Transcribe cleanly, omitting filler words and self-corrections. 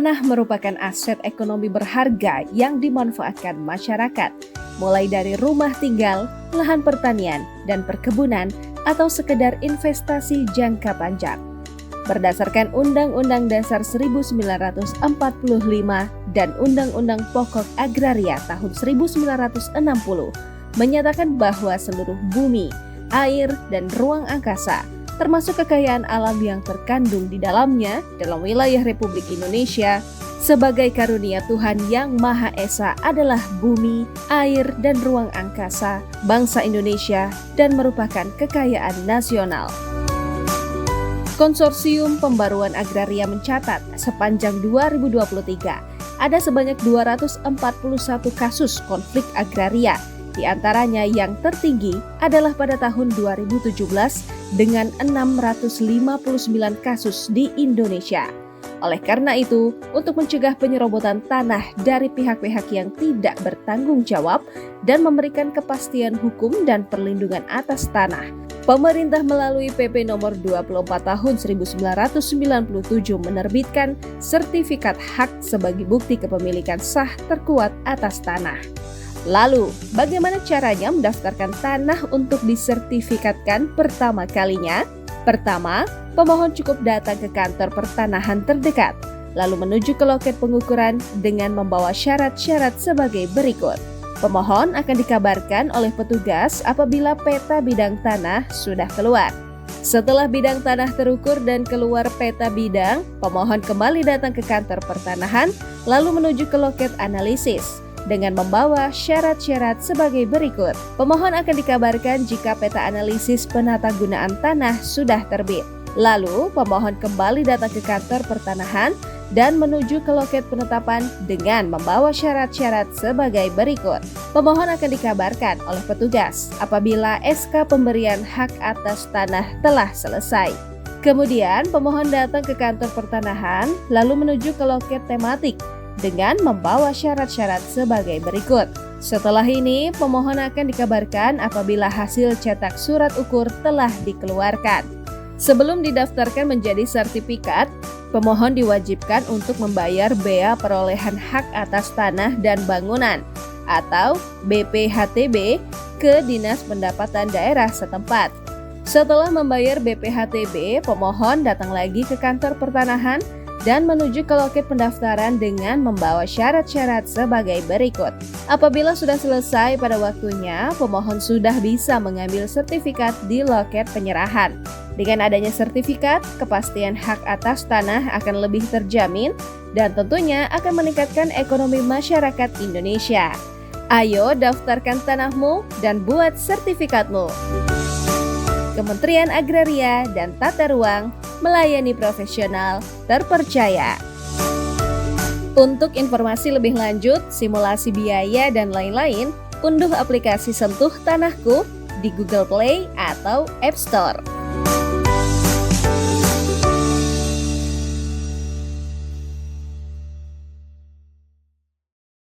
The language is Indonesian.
Tanah merupakan aset ekonomi berharga yang dimanfaatkan masyarakat, mulai dari rumah tinggal, lahan pertanian, dan perkebunan, atau sekedar investasi jangka panjang. Berdasarkan Undang-Undang Dasar 1945 dan Undang-Undang Pokok Agraria tahun 1960, menyatakan bahwa seluruh bumi, air, dan ruang angkasa termasuk kekayaan alam yang terkandung di dalamnya dalam wilayah Republik Indonesia sebagai karunia Tuhan Yang Maha Esa adalah bumi, air, dan ruang angkasa bangsa Indonesia dan merupakan kekayaan nasional. Konsorsium Pembaruan Agraria mencatat sepanjang 2023 ada sebanyak 241 kasus konflik agraria. Di antaranya yang tertinggi adalah pada tahun 2017 dengan 659 kasus di Indonesia. Oleh karena itu, untuk mencegah penyerobotan tanah dari pihak-pihak yang tidak bertanggung jawab dan memberikan kepastian hukum dan perlindungan atas tanah, pemerintah melalui PP nomor 24 tahun 1997 menerbitkan sertifikat hak sebagai bukti kepemilikan sah terkuat atas tanah. Lalu, bagaimana caranya mendaftarkan tanah untuk disertifikatkan pertama kalinya? Pertama, pemohon cukup datang ke kantor pertanahan terdekat, lalu menuju ke loket pengukuran dengan membawa syarat-syarat sebagai berikut. Pemohon akan dikabarkan oleh petugas apabila peta bidang tanah sudah keluar. Setelah bidang tanah terukur dan keluar peta bidang, pemohon kembali datang ke kantor pertanahan, lalu menuju ke loket analisis dengan membawa syarat-syarat sebagai berikut. Pemohon akan dikabarkan jika peta analisis penatagunaan tanah sudah terbit. Lalu, pemohon kembali datang ke kantor pertanahan dan menuju ke loket penetapan dengan membawa syarat-syarat sebagai berikut. Pemohon akan dikabarkan oleh petugas apabila SK pemberian hak atas tanah telah selesai. Kemudian, pemohon datang ke kantor pertanahan lalu menuju ke loket tematik dengan membawa syarat-syarat sebagai berikut. Setelah ini, pemohon akan dikabarkan apabila hasil cetak surat ukur telah dikeluarkan. Sebelum didaftarkan menjadi sertifikat, pemohon diwajibkan untuk membayar bea perolehan hak atas tanah dan bangunan atau BPHTB ke Dinas Pendapatan Daerah setempat. Setelah membayar BPHTB, pemohon datang lagi ke kantor pertanahan dan menuju ke loket pendaftaran dengan membawa syarat-syarat sebagai berikut. Apabila sudah selesai pada waktunya, pemohon sudah bisa mengambil sertifikat di loket penyerahan. Dengan adanya sertifikat, kepastian hak atas tanah akan lebih terjamin dan tentunya akan meningkatkan ekonomi masyarakat Indonesia. Ayo daftarkan tanahmu dan buat sertifikatmu. Kementerian Agraria dan Tata Ruang melayani profesional terpercaya. Untuk informasi lebih lanjut, simulasi biaya dan lain-lain, unduh aplikasi Sentuh Tanahku di Google Play atau App Store.